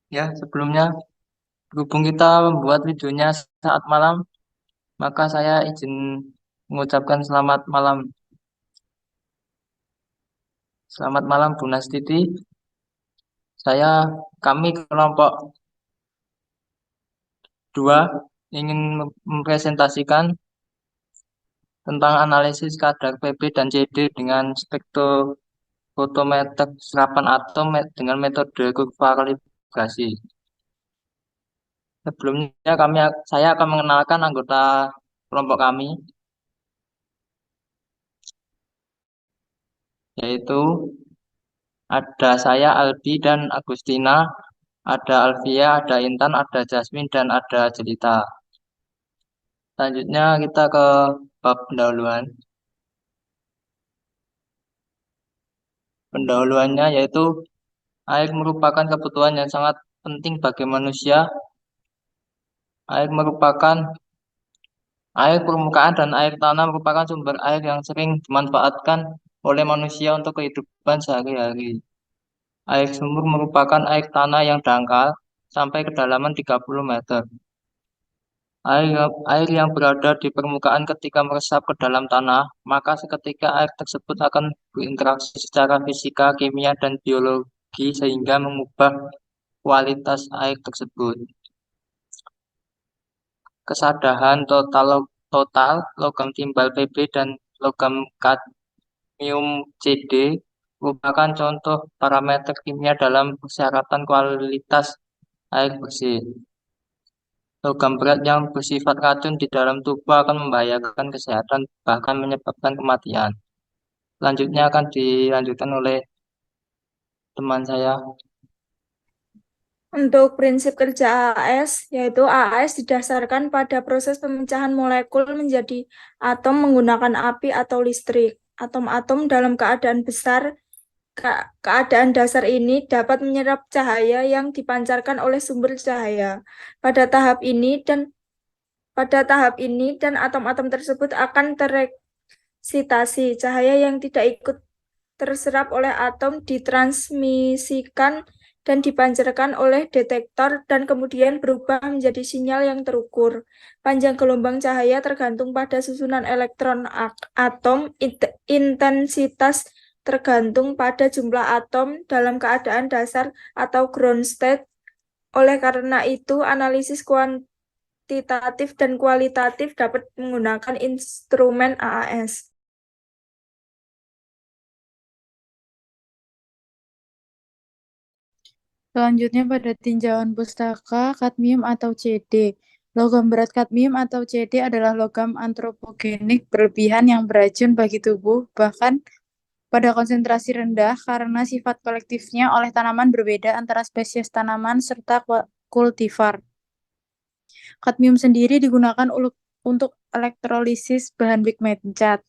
Ya, sebelumnya berhubung kita membuat videonya saat malam, maka saya izin mengucapkan selamat malam. Selamat malam Bu Nastiti. Kami kelompok 2 ingin mempresentasikan tentang analisis kadar Pb dan Cd dengan spektrofotometer serapan atom dengan metode kurva kalibrasi. Sebelumnya saya akan mengenalkan anggota kelompok kami, yaitu ada saya Albi dan Agustina, ada Alvia, ada Intan, ada Jasmine, dan ada Jelita. Selanjutnya kita ke bab pendahuluan. Pendahuluannya yaitu air merupakan kebutuhan yang sangat penting bagi manusia. Air merupakan Air permukaan dan air tanah merupakan sumber air yang sering dimanfaatkan oleh manusia untuk kehidupan sehari-hari. Air sumur merupakan air tanah yang dangkal sampai kedalaman 30 meter. Air yang berada di permukaan ketika meresap ke dalam tanah, maka seketika air tersebut akan berinteraksi secara fisika, kimia, dan biologi sehingga mengubah kualitas air tersebut. Kesadaran total logam timbal Pb dan logam kadmium Cd merupakan contoh parameter kimia dalam persyaratan kualitas air bersih. Logam berat yang bersifat racun di dalam tubuh akan membahayakan kesehatan, bahkan menyebabkan kematian. Selanjutnya akan dilanjutkan oleh teman saya. Untuk prinsip kerja AAS, yaitu AAS didasarkan pada proses pemecahan molekul menjadi atom menggunakan api atau listrik. Atom-atom dalam keadaan besar, keadaan dasar ini dapat menyerap cahaya yang dipancarkan oleh sumber cahaya. Pada tahap ini dan pada tahap ini atom-atom tersebut akan tereksitasi. Cahaya yang tidak ikut terserap oleh atom ditransmisikan dan dipancarkan oleh detektor dan kemudian berubah menjadi sinyal yang terukur. Panjang gelombang cahaya tergantung pada susunan elektron atom, intensitas tergantung pada jumlah atom dalam keadaan dasar atau ground state. Oleh karena itu, analisis kuantitatif dan kualitatif dapat menggunakan instrumen AAS. Selanjutnya pada tinjauan pustaka kadmium atau CD. Logam berat kadmium atau CD adalah logam antropogenik berlebihan yang beracun bagi tubuh, bahkan pada konsentrasi rendah karena sifat kolektifnya oleh tanaman berbeda antara spesies tanaman serta kultivar. Kadmium sendiri digunakan untuk elektrolisis bahan pigmen cat,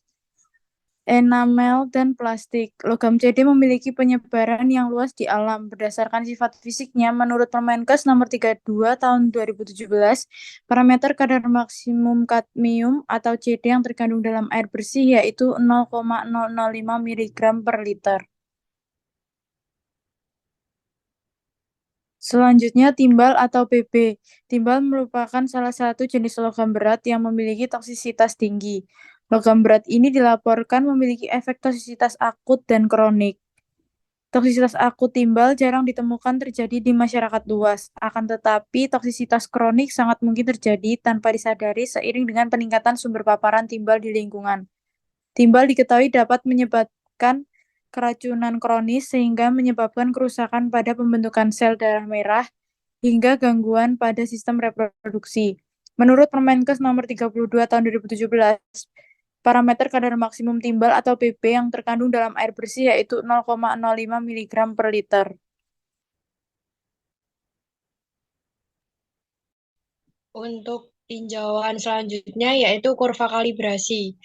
enamel, dan plastik. Logam CD memiliki penyebaran yang luas di alam. Berdasarkan sifat fisiknya, menurut Permenkes nomor 32 tahun 2017, parameter kadar maksimum kadmium atau CD yang terkandung dalam air bersih yaitu 0,005 mg per liter. Selanjutnya, timbal atau Pb. Timbal merupakan salah satu jenis logam berat yang memiliki toksisitas tinggi. Logam berat ini dilaporkan memiliki efek toksisitas akut dan kronik. Toksisitas akut timbal jarang ditemukan terjadi di masyarakat luas, akan tetapi toksisitas kronik sangat mungkin terjadi tanpa disadari seiring dengan peningkatan sumber paparan timbal di lingkungan. Timbal diketahui dapat menyebabkan keracunan kronis sehingga menyebabkan kerusakan pada pembentukan sel darah merah hingga gangguan pada sistem reproduksi. Menurut Permenkes nomor 32 tahun 2017, parameter kadar maksimum timbal atau Pb yang terkandung dalam air bersih yaitu 0,05 mg per liter. Untuk tinjauan selanjutnya yaitu kurva kalibrasi.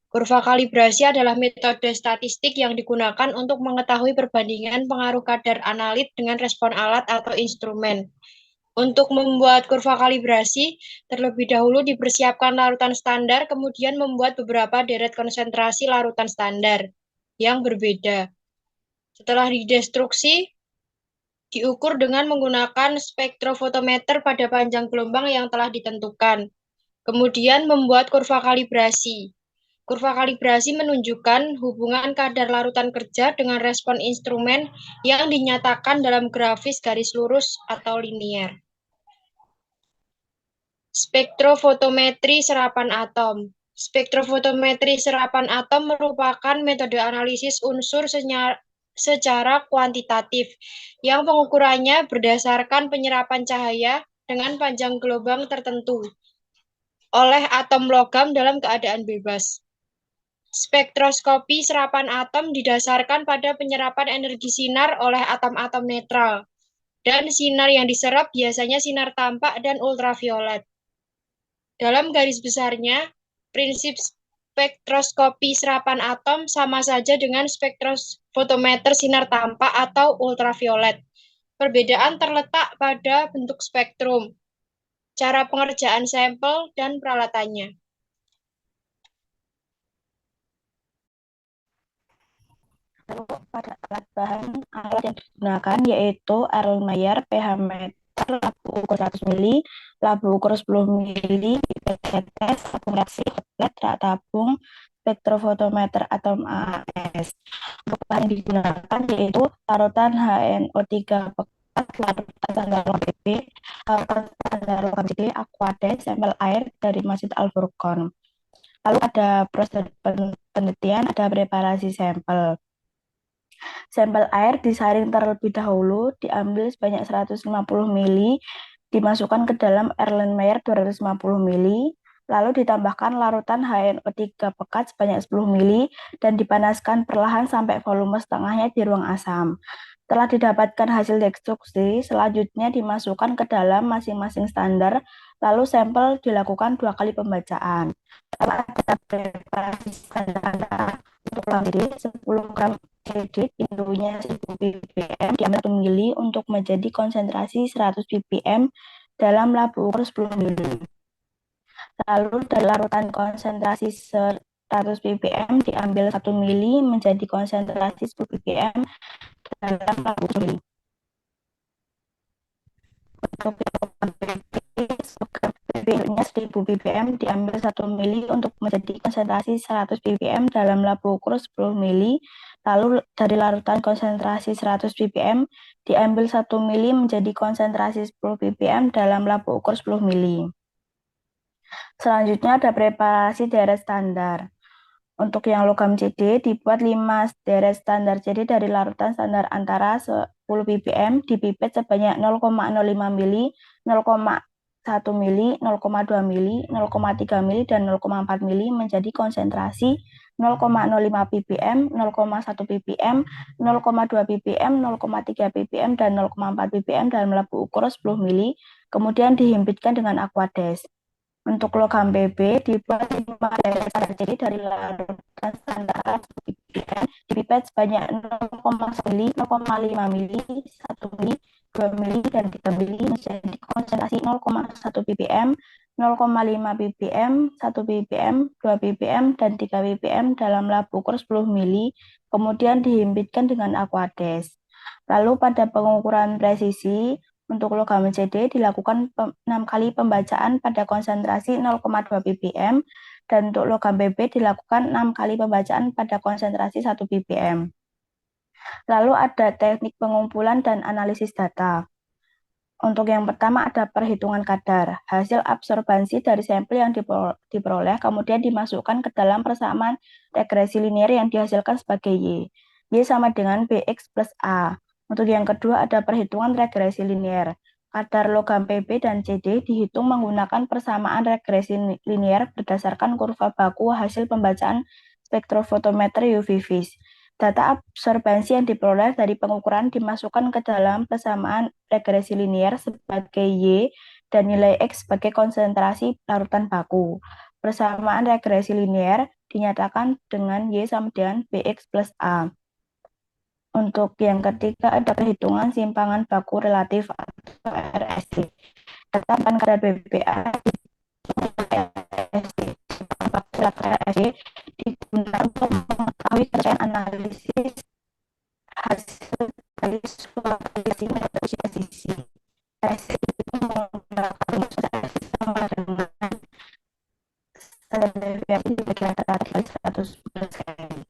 Kurva kalibrasi adalah metode statistik yang digunakan untuk mengetahui perbandingan pengaruh kadar analit dengan respon alat atau instrumen. Untuk membuat kurva kalibrasi, terlebih dahulu dipersiapkan larutan standar, kemudian membuat beberapa deret konsentrasi larutan standar yang berbeda. Setelah didestruksi, diukur dengan menggunakan spektrofotometer pada panjang gelombang yang telah ditentukan. Kemudian membuat kurva kalibrasi. Kurva kalibrasi menunjukkan hubungan kadar larutan kerja dengan respon instrumen yang dinyatakan dalam grafis garis lurus atau linier. Spektrofotometri serapan atom. Spektrofotometri serapan atom merupakan metode analisis unsur secara kuantitatif yang pengukurannya berdasarkan penyerapan cahaya dengan panjang gelombang tertentu oleh atom logam dalam keadaan bebas. Spektroskopi serapan atom didasarkan pada penyerapan energi sinar oleh atom-atom netral, dan sinar yang diserap biasanya sinar tampak dan ultraviolet. Dalam garis besarnya, prinsip spektroskopi serapan atom sama saja dengan spektrofotometer sinar tampak atau ultraviolet. Perbedaan terletak pada bentuk spektrum, cara pengerjaan sampel, dan peralatannya. Lalu pada alat bahan alat yang digunakan yaitu Erlenmeyer, pH meter, labu ukur 100 mili, labu ukur 10 mili, pipet tetes, tabung reaksi, outlet, rak tabung, spektrofotometer atom AAS. Untuk bahan yang digunakan yaitu larutan HNO3 pekat, larutan standar logam PP, larutan standar logam CD, Aquades, sampel air dari Masjid Al-Furqon. Lalu ada proses penelitian, ada preparasi sampel. Sampel air disaring terlebih dahulu, diambil sebanyak 150 mili, dimasukkan ke dalam Erlenmeyer 250 mili, lalu ditambahkan larutan HNO3 pekat sebanyak 10 mili, dan dipanaskan perlahan sampai volume setengahnya di ruang asam. Setelah didapatkan hasil destruksi, selanjutnya dimasukkan ke dalam masing-masing standar, lalu sampel dilakukan 2 kali pembacaan. Lalu ada preparasi standar untuk CD 10 gram CD pintunya 1000 ppm diambil 1 mili untuk menjadi konsentrasi 100 ppm dalam labu ukur 10 mili. Lalu dari larutan konsentrasi 100 ppm diambil 1 mili menjadi konsentrasi 10 ppm dalam labu 10 mili. Untuk PP-nya 1000 ppm diambil 1 mili untuk menjadi konsentrasi 100 ppm dalam labu ukur 10 mili. Lalu dari larutan konsentrasi 100 ppm diambil 1 mili menjadi konsentrasi 10 ppm dalam labu ukur 10 mili. Selanjutnya ada preparasi deret standar. Untuk yang logam CD dibuat 5 deret standar CD dari larutan standar antara 10 ppm dipipet sebanyak 0,05 mili, 0,1 mili, 0,2 mili, 0,3 mili, dan 0,4 mili menjadi konsentrasi 0,05 ppm, 0,1 ppm, 0,2 ppm, 0,3 ppm, dan 0,4 ppm dalam labu ukur 10 mili, kemudian dihimpitkan dengan Aquades. Untuk logam PB dibuat 5 deret standar CD dari larutan standar ppm dipipet sebanyak 0,1 mili, 0,5 mili, 1 mili, 2 mili, dan 3 mili menjadi konsentrasi 0,1 ppm, 0,5 ppm, 1 ppm, 2 ppm, dan 3 ppm dalam labu ukur 10 mili, kemudian dihimpitkan dengan Aquades. Lalu pada pengukuran presisi, untuk logam CD dilakukan 6 kali pembacaan pada konsentrasi 0,2 ppm, dan untuk logam PB dilakukan 6 kali pembacaan pada konsentrasi 1 ppm. Lalu ada teknik pengumpulan dan analisis data. Untuk yang pertama ada perhitungan kadar. Hasil absorbansi dari sampel yang diperoleh kemudian dimasukkan ke dalam persamaan regresi linear yang dihasilkan sebagai Y. Y sama dengan Bx plus A. Untuk yang kedua ada perhitungan regresi linear. Kadar logam PB dan CD dihitung menggunakan persamaan regresi linear berdasarkan kurva baku hasil pembacaan spektrofotometer UV-Vis. Data absorbansi yang diperoleh dari pengukuran dimasukkan ke dalam persamaan regresi linear sebagai Y dan nilai X sebagai konsentrasi larutan baku. Persamaan regresi linear dinyatakan dengan Y sama dengan Bx plus A. Untuk yang ketiga ada perhitungan simpangan baku relatif atau RSD. Tetapkan kadar BBA RSD. RSD digunakan untuk mengetahui capaian analisis hasil dari suatu sisi metode sisi. RSI itu menggunakan rumus RSI sama dengan standar deviasi dibagi antara dikali 100 kali.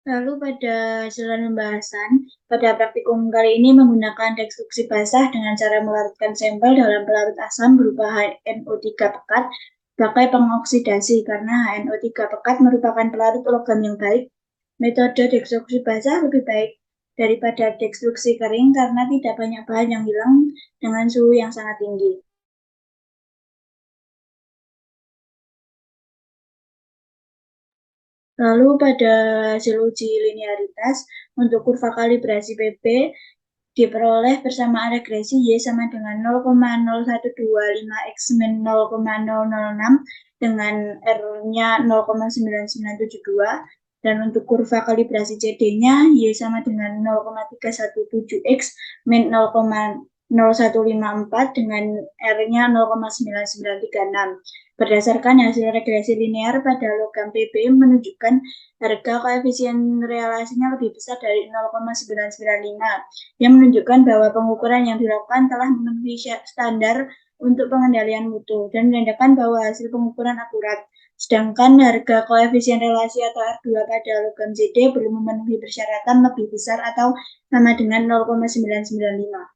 Lalu pada saluran pembahasan, pada praktikum kali ini menggunakan destruksi basah dengan cara melarutkan sampel dalam pelarut asam berupa HNO3 pekat pakai pengoksidasi karena HNO3 pekat merupakan pelarut logam yang baik. Metode destruksi basah lebih baik daripada destruksi kering karena tidak banyak bahan yang hilang dengan suhu yang sangat tinggi. Lalu pada hasil uji linearitas untuk kurva kalibrasi PP diperoleh persamaan regresi Y sama dengan 0,0125 X min 0,006 dengan R-nya 0,9972 dan untuk kurva kalibrasi CD-nya Y sama dengan 0,317 X min 0,0154 dengan R-nya 0,9936. Berdasarkan hasil regresi linear pada logam PB menunjukkan harga koefisien relasinya lebih besar dari 0,995 yang menunjukkan bahwa pengukuran yang dilakukan telah memenuhi standar untuk pengendalian mutu dan menandakan bahwa hasil pengukuran akurat. Sedangkan harga koefisien relasi atau R2 pada logam CD belum memenuhi persyaratan lebih besar atau sama dengan 0,995.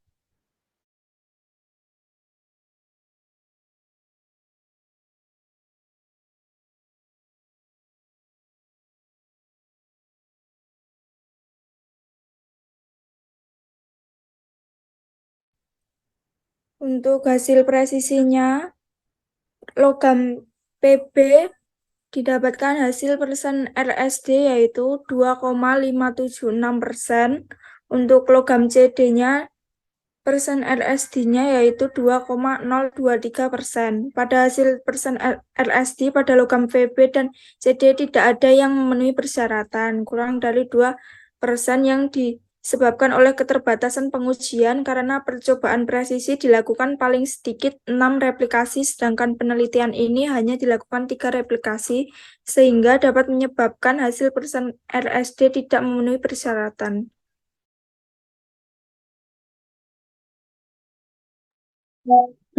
Untuk hasil presisinya, logam PB didapatkan hasil persen RSD yaitu 2,576%. Untuk logam CD-nya, persen RSD-nya yaitu 2,023%. Pada hasil persen RSD pada logam PB dan CD tidak ada yang memenuhi persyaratan, kurang dari 2% yang disebabkan oleh keterbatasan pengujian karena percobaan presisi dilakukan paling sedikit 6 replikasi, sedangkan penelitian ini hanya dilakukan 3 replikasi, sehingga dapat menyebabkan hasil persen RSD tidak memenuhi persyaratan.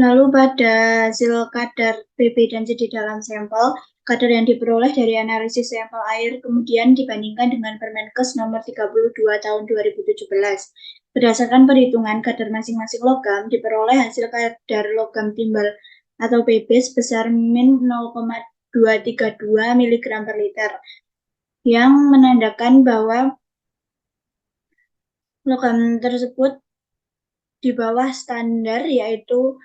Lalu pada hasil kadar PB dan CD dalam sampel, kadar yang diperoleh dari analisis sampel air kemudian dibandingkan dengan Permenkes nomor 32 tahun 2017. Berdasarkan perhitungan kadar masing-masing logam, diperoleh hasil kadar logam timbal atau PB sebesar min 0,232 mg per liter, yang menandakan bahwa logam tersebut di bawah standar, yaitu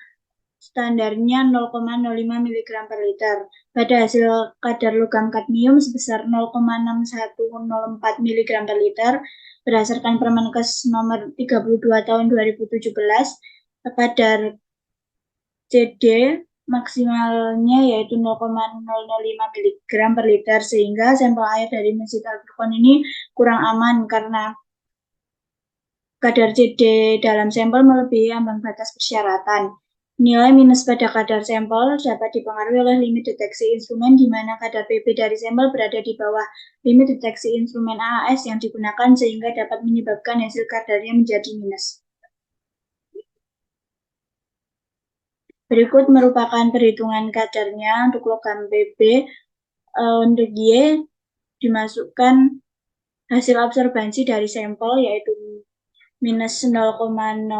standarnya 0,05 mg per liter. Pada hasil kadar logam kadmium sebesar 0,6104 mg per liter, berdasarkan Permenkes nomor 32 tahun 2017, kadar CD maksimalnya yaitu 0,005 mg per liter, sehingga sampel air dari Masjid Al-Furqon ini kurang aman karena kadar CD dalam sampel melebihi ambang batas persyaratan. Nilai minus pada kadar sampel dapat dipengaruhi oleh limit deteksi instrumen di mana kadar PB dari sampel berada di bawah limit deteksi instrumen AAS yang digunakan sehingga dapat menyebabkan hasil kadarnya menjadi minus. Berikut merupakan perhitungan kadarnya untuk logam PB. Untuk Y dimasukkan hasil absorbansi dari sampel yaitu minus 0,0035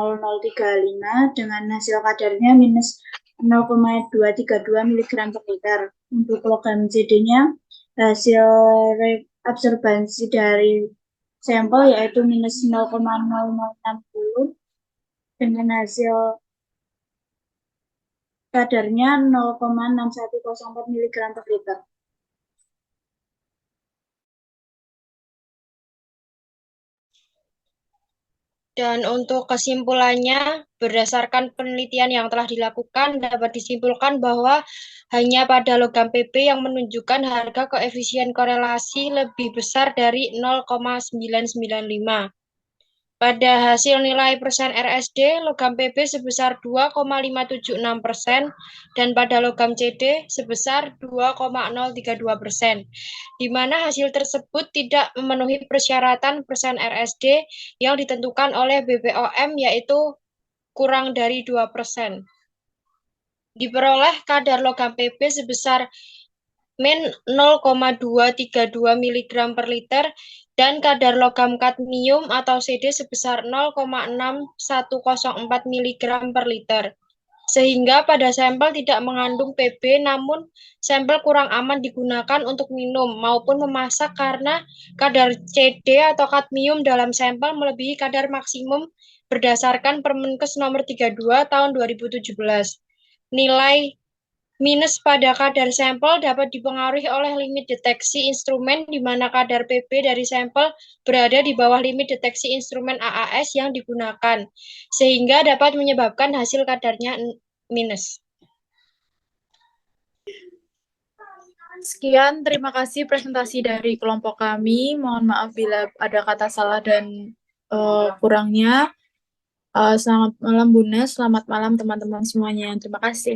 dengan hasil kadarnya minus 0,232 mg per liter. Untuk logam CD-nya hasil absorbansi dari sampel yaitu minus 0,0060 dengan hasil kadarnya 0,6104 mg per liter. Dan untuk kesimpulannya, berdasarkan penelitian yang telah dilakukan, dapat disimpulkan bahwa hanya pada logam PB yang menunjukkan harga koefisien korelasi lebih besar dari 0,995. Pada hasil nilai persen RSD, logam PB sebesar 2,576% dan pada logam CD sebesar 2,032%, di mana hasil tersebut tidak memenuhi persyaratan persen RSD yang ditentukan oleh BPOM, yaitu kurang dari 2%. Diperoleh kadar logam PB sebesar min 0,232 mg per liter dan kadar logam kadmium atau CD sebesar 0,6104 mg per liter. Sehingga pada sampel tidak mengandung PB, namun sampel kurang aman digunakan untuk minum maupun memasak karena kadar CD atau kadmium dalam sampel melebihi kadar maksimum berdasarkan Permenkes nomor 32 tahun 2017. Nilai minus pada kadar sampel dapat dipengaruhi oleh limit deteksi instrumen di mana kadar PB dari sampel berada di bawah limit deteksi instrumen AAS yang digunakan, sehingga dapat menyebabkan hasil kadarnya minus. Sekian, terima kasih presentasi dari kelompok kami. Mohon maaf bila ada kata salah dan kurangnya. Selamat malam Bunda, selamat malam teman-teman semuanya. Terima kasih.